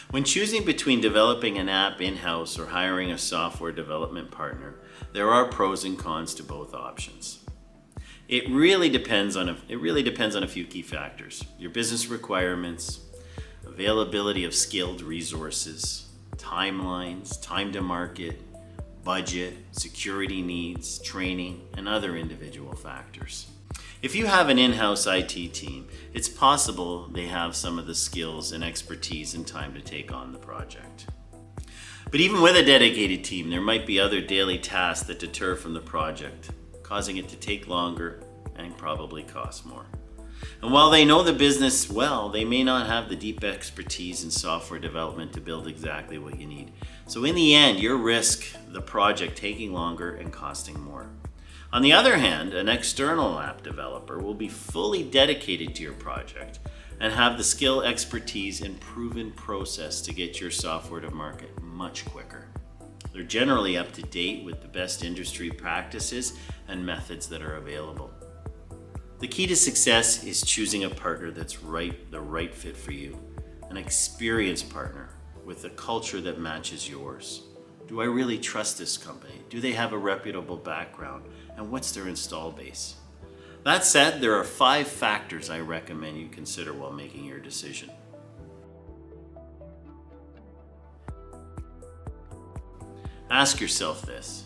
When choosing between developing an app in-house or hiring a software development partner, there are pros and cons to both options. It really depends on a few key factors: your business requirements, availability of skilled resources, timelines, time to market, budget, security needs, training, and other individual factors. If you have an in-house IT team, it's possible they have some of the skills and expertise and time to take on the project. But even with a dedicated team, there might be other daily tasks that deter from the project, causing it to take longer and probably cost more. And while they know the business well, they may not have the deep expertise in software development to build exactly what you need. So in the end, you risk the project taking longer and costing more. On the other hand, an external app developer will be fully dedicated to your project and have the skill, expertise, and proven process to get your software to market much quicker. They're generally up to date with the best industry practices and methods that are available. The key to success is choosing a partner that's the right fit for you, an experienced partner with a culture that matches yours. Do I really trust this company? Do they have a reputable background? And what's their install base? That said, there are 5 factors I recommend you consider while making your decision. Ask yourself this: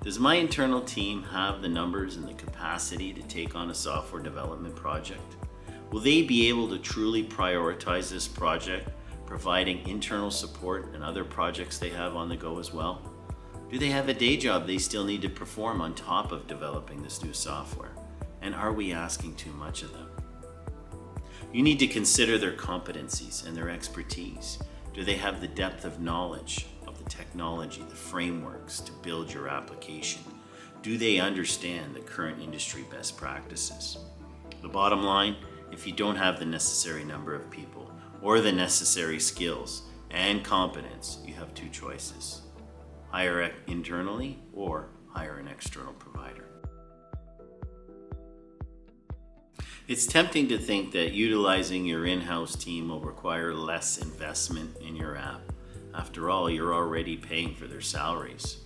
does my internal team have the numbers and the capacity to take on a software development project? Will they be able to truly prioritize this project, providing internal support and other projects they have on the go as well? Do they have a day job they still need to perform on top of developing this new software? And are we asking too much of them? You need to consider their competencies and their expertise. Do they have the depth of knowledge of the technology, the frameworks to build your application? Do they understand the current industry best practices? The bottom line, if you don't have the necessary number of people or the necessary skills and competence, you have 2 choices: hire internally or hire an external provider. It's tempting to think that utilizing your in-house team will require less investment in your app. After all, you're already paying for their salaries.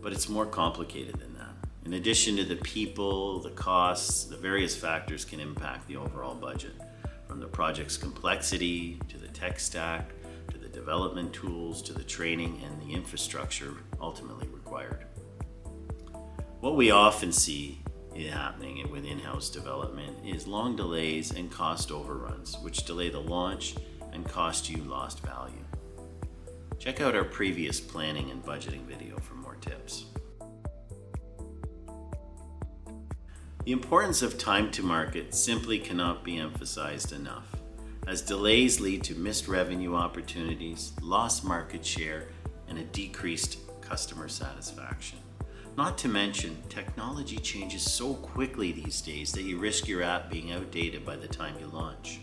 But it's more complicated than that. In addition to the people, the costs, the various factors can impact the overall budget, from the project's complexity to the tech stack, to the development tools, to the training and the infrastructure ultimately required. What we often see happening with in-house development is long delays and cost overruns, which delay the launch and cost you lost value. Check out our previous planning and budgeting video for more tips. The importance of time to market simply cannot be emphasized enough, as delays lead to missed revenue opportunities, lost market share, and a decreased customer satisfaction. Not to mention, technology changes so quickly these days that you risk your app being outdated by the time you launch.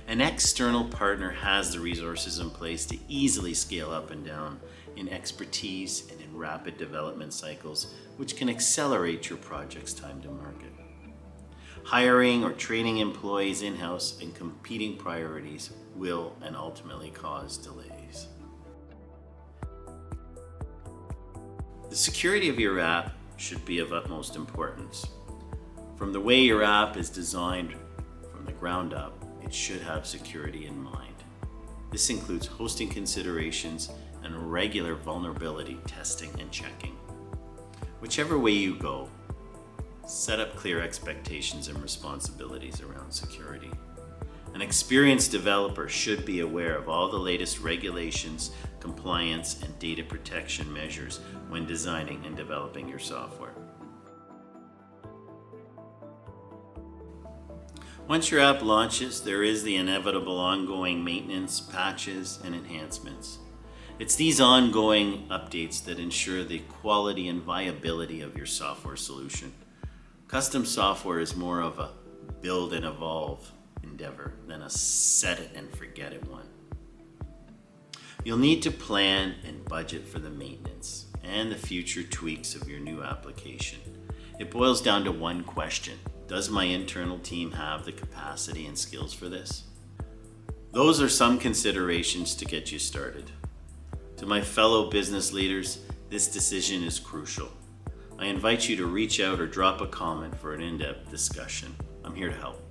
An external partner has the resources in place to easily scale up and down in expertise and in rapid development cycles, which can accelerate your project's time to market. Hiring or training employees in-house and competing priorities will and ultimately cause delays. The security of your app should be of utmost importance. From the way your app is designed from the ground up, it should have security in mind. This includes hosting considerations and regular vulnerability testing and checking. Whichever way you go, set up clear expectations and responsibilities around security. An experienced developer should be aware of all the latest regulations, compliance, and data protection measures when designing and developing your software. Once your app launches, there is the inevitable ongoing maintenance, patches, and enhancements. It's these ongoing updates that ensure the quality and viability of your software solution. Custom software is more of a build and evolve endeavor than a set it and forget it one. You'll need to plan and budget for the maintenance and the future tweaks of your new application. It boils down to one question: does my internal team have the capacity and skills for this? Those are some considerations to get you started. To my fellow business leaders, this decision is crucial. I invite you to reach out or drop a comment for an in-depth discussion. I'm here to help.